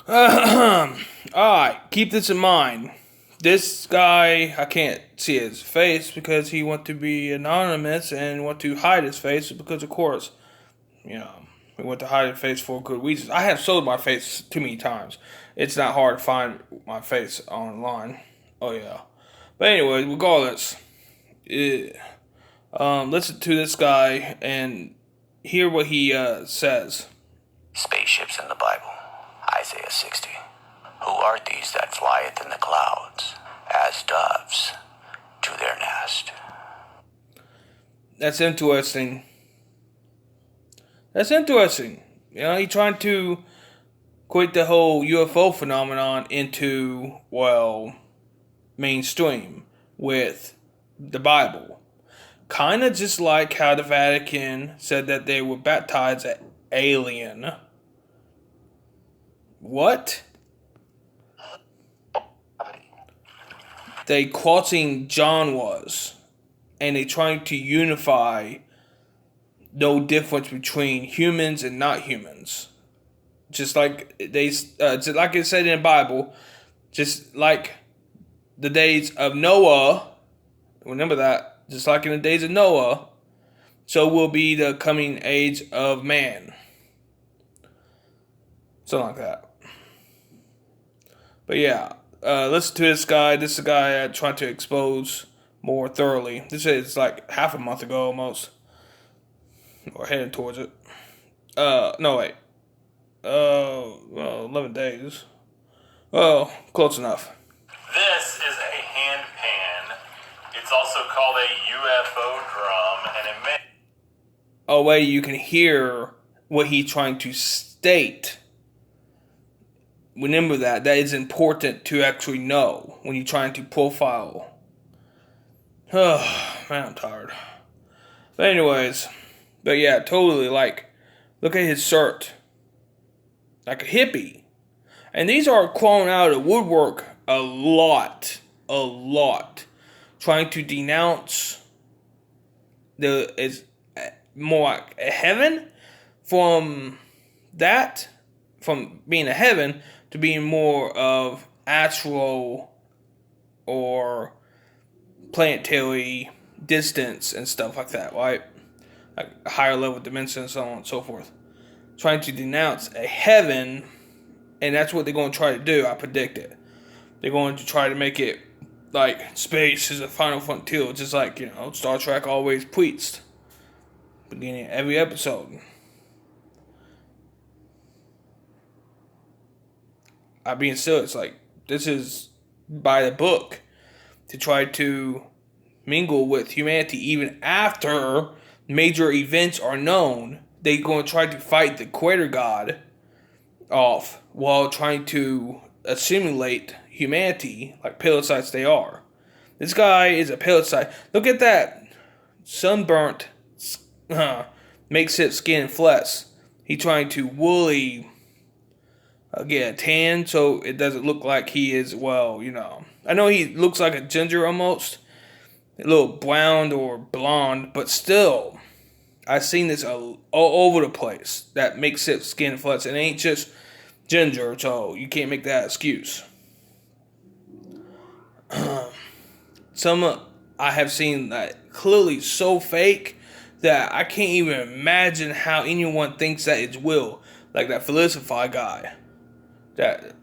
Alright, keep this in mind. This guy, I can't see his face because he want to be anonymous and want to hide his face because, of course, we want to hide his face for good reasons. I have sold my face too many times. It's not hard to find my face online. Oh, yeah. But anyway, regardless, listen to this guy and hear what he says. Spaceships in the Bible, Isaiah 60. Who are these that flieth in the clouds, as doves to their nest? That's interesting. That's interesting. He's trying to equate the whole UFO phenomenon into, mainstream with the Bible. Kind of just like how the Vatican said that they were baptized as alien. What? They quoting John was. And they trying to unify no difference between humans and not humans. Just like just like it said in the Bible, just like the days of Noah, remember that, just like in the days of Noah, so will be the coming age of man. Something like that. But yeah, listen to this guy. This is a guy I tried to expose more thoroughly. This is like half a month ago almost. Or heading towards it. No, wait. 11 days. Well, close enough. This is a hand pan. It's also called a UFO drum, and it may... Oh, wait, you can hear what he's trying to state. Remember that. That is important to actually know when you're trying to profile. Oh, man, I'm tired. But anyways, but yeah, totally, like, look at his shirt. Like a hippie. And these are crawling out of the woodwork a lot. Trying to denounce it's more like a heaven from that, from being a heaven to being more of Astro or planetary distance and stuff like that, right? Like a higher level dimension and so on and so forth. Trying to denounce a heaven, and that's what they're going to try to do, I predict it. They're going to try to make it like space is a final frontier, just like, Star Trek always preached. Beginning of every episode. I'm being serious, like, this is by the book to try to mingle with humanity even after major events are known. They're going to try to fight the Creator God off while trying to assimilate humanity like parasites they are. This guy is a parasite. Look at that sunburnt, makeshift skin and flesh. He's trying to woolly get a tan so it doesn't look like he is, I know he looks like a ginger almost, a little brown or blonde, but still, I've seen this all over the place. That makeshift skin and flesh. It ain't just ginger, so you can't make that excuse. Some I have seen that clearly so fake that I can't even imagine how anyone thinks that it's real. Like that Felicify guy. That,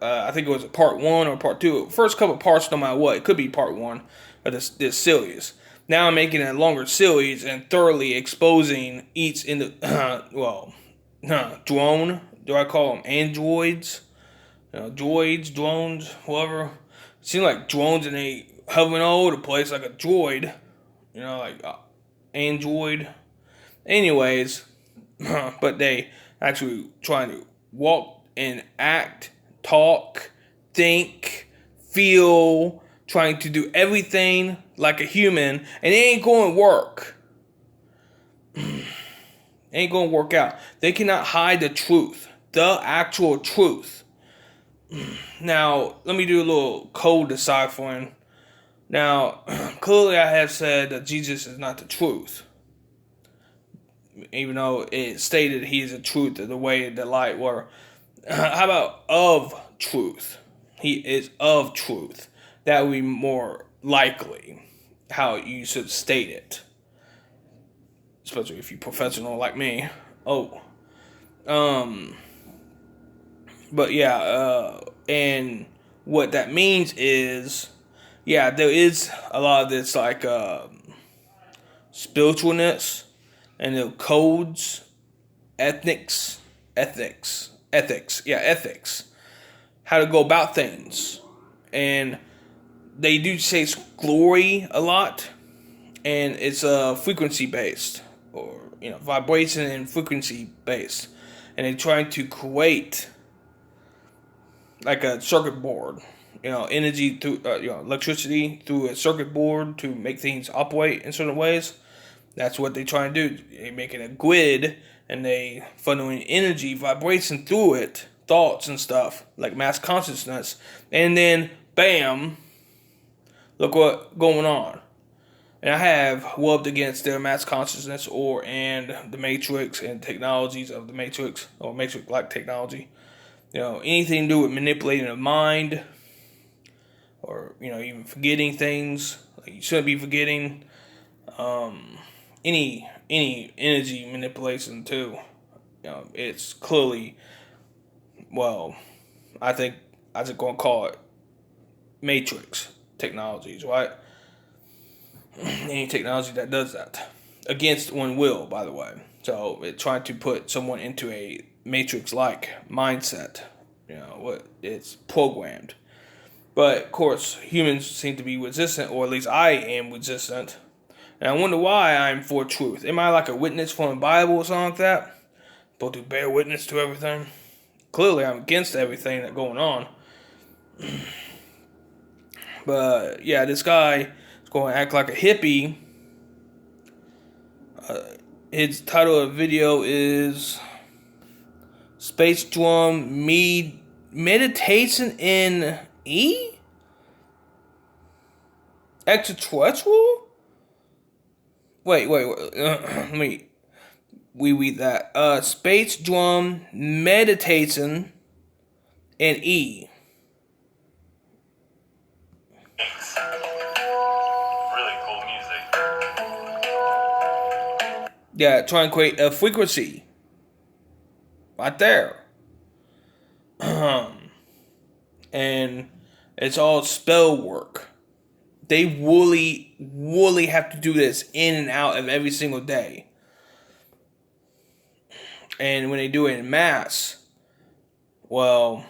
I think it was a part 1 or part 2. First couple parts, no matter what. It could be part 1 of this series. Now I'm making a longer series and thoroughly exposing each in the, drone. Do I call them androids? Droids, drones, whatever. It seems like drones and they hovering all over the place like a droid. Android. Anyways, but they actually trying to walk and act, talk, think, feel, trying to do everything like a human, and it ain't going to work. Ain't going to work out. They cannot hide the truth, the actual truth. Now, let me do a little code deciphering. Now, clearly I have said that Jesus is not the truth. Even though it stated he is the truth, the way, the light, whatever. How about of truth? He is of truth. That would be more likely how you should state it. Especially if you're professional like me. Oh. Um. But yeah, and what that means is, yeah, there is a lot of this like spiritualness and the codes, ethics, how to go about things, and they do say it's glory a lot, and it's frequency based, or vibration and frequency based, and they're trying to create like a circuit board, energy through electricity through a circuit board to make things operate in certain ways. That's what they try to do. They make it a grid, and they funneling energy, vibration through it, thoughts and stuff like mass consciousness, and then bam, look what going on. And I have rubbed against their mass consciousness and the Matrix and technologies of the Matrix or Matrix-like technology. Anything to do with manipulating the mind, or even forgetting things like you shouldn't be forgetting. Any energy manipulation too. It's clearly, well, I think I just gonna call it Matrix technologies, right? Any technology that does that against one will, by the way. So it's trying to put someone into a Matrix-like mindset. What it's programmed. But of course, humans seem to be resistant, or at least I am resistant. And I wonder why I'm for truth. Am I like a witness from the Bible or something like that? Supposed to bear witness to everything? Clearly, I'm against everything that's going on. But yeah, this guy is going to act like a hippie. His title of the video is Space Drum Meditation in E? Extraterrestrial? Wait. Let me reread that. Space Drum Meditation in E. Really cool music. Yeah, try and create a frequency. Right there. And it's all spell work. They really have to do this in and out of every single day. And when they do it in mass, well,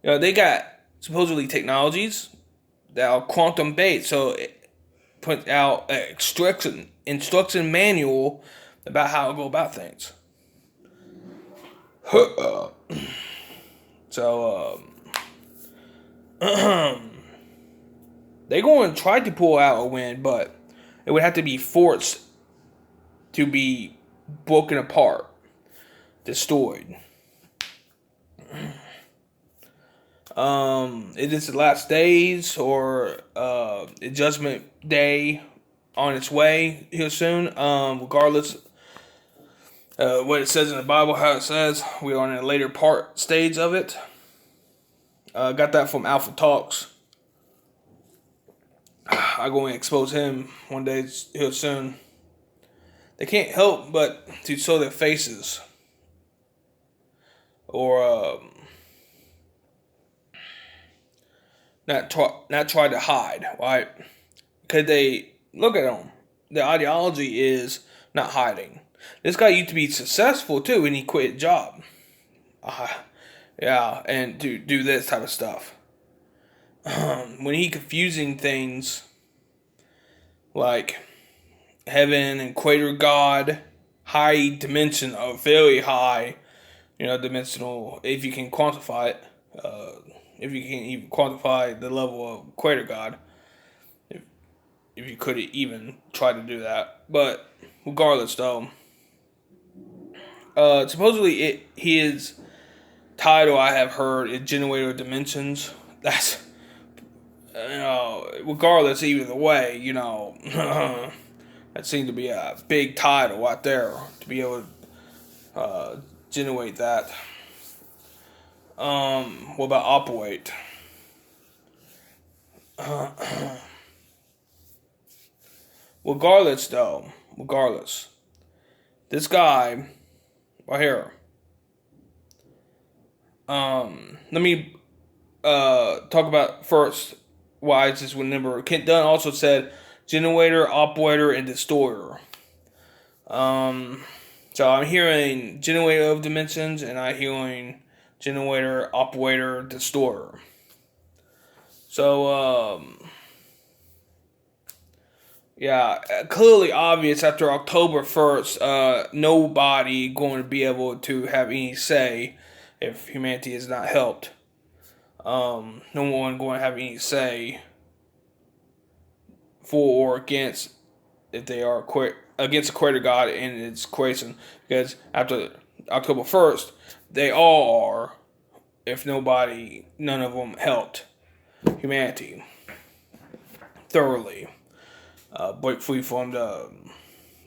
they got supposedly technologies that are quantum based. So it puts out an instruction manual about how to go about things. So, they're going to try to pull out a win, but it would have to be forced to be broken apart, destroyed. It is the last days or the judgment day on its way here soon. Regardless what it says in the Bible, how it says, we are in a later stage of it. Got that from Alpha Talks. I'm going to expose him one day here soon. They can't help but to show their faces. Or not try to hide, right? Because they look at them. The ideology is not hiding. This guy used to be successful too, and he quit his job. Yeah, and to do this type of stuff. When he confusing things like heaven and equator God, high dimension, or very high, dimensional, if you can quantify it, if you can even quantify the level of equator God, if you could even try to do that. But regardless, though, supposedly his title I have heard is Generator of Dimensions. That's, regardless, either way, that seemed to be a big title right there to be able to generate that. What about operate? Regardless, this guy right here. Let me talk about first why I just remember. Kent Dunn also said generator, operator, and destroyer. So I'm hearing generator of dimensions, and I'm hearing generator, operator, destroyer. So, yeah, clearly obvious after October 1st, nobody going to be able to have any say if humanity is not helped. No one going to have any say for or against if they are against the creator God and its creation. Because after October 1st, they all are, if none of them helped humanity thoroughly. Break free from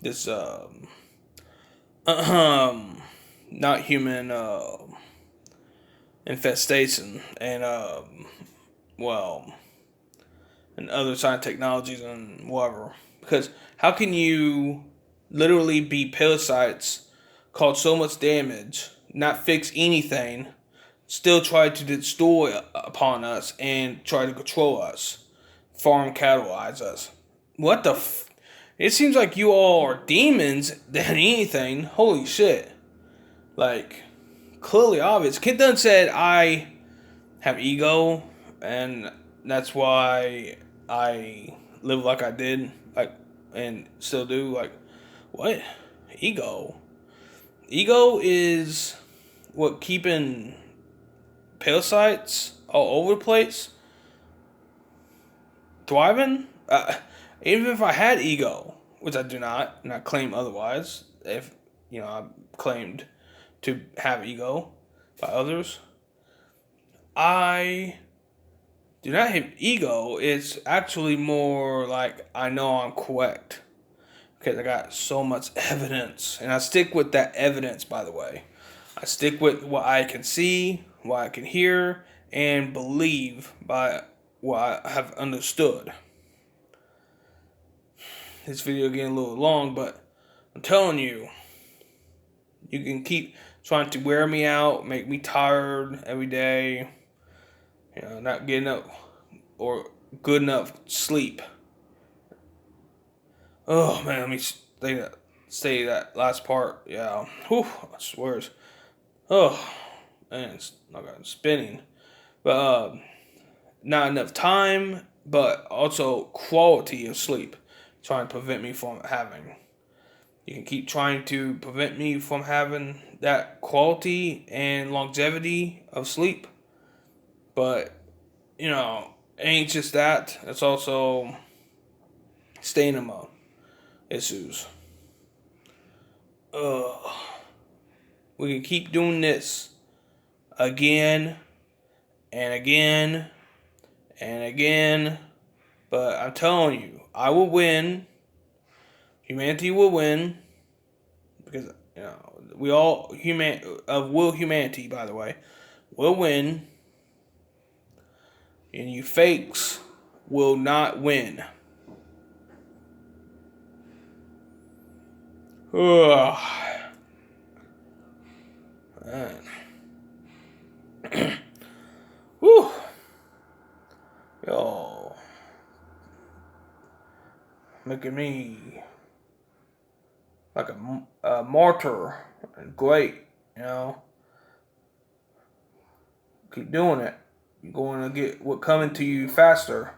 this not human infestation and and other science technologies and whatever. Because how can you literally be parasites, cause so much damage, not fix anything, still try to destroy upon us and try to control us, farm cattleize us? What the It seems like you all are demons than anything. Holy shit. Like, clearly obvious. Kent Dunn said I have ego, and that's why I live like I did, and still do. Like, what? Ego? Ego is what keeping parasites all over the place thriving. Even if I had ego, which I do not, and I claim otherwise, if I claimed to have ego by others, I do not have ego. It's actually more like I know I'm correct because I got so much evidence, and I stick with that evidence. By the way, I stick with what I can see, what I can hear, and believe by what I have understood. This video getting a little long, but I'm telling you, you can keep trying to wear me out, make me tired every day, not getting up or good enough sleep. Oh man, let me say that last part. Yeah, whew, I swear. Oh man, it's not spinning, but not enough time, but also quality of sleep. Trying to prevent me from having. You can keep trying to prevent me from having that quality and longevity of sleep. But, it ain't just that. It's also stamina issues. We can keep doing this again and again and again. But I'm telling you, I will win. Humanity will win. Because, we all, humanity, by the way, will win. And you fakes will not win. Ugh. Man. Whew. Yo. Making me like a martyr. Great, Keep doing it. You're going to get what coming to you faster.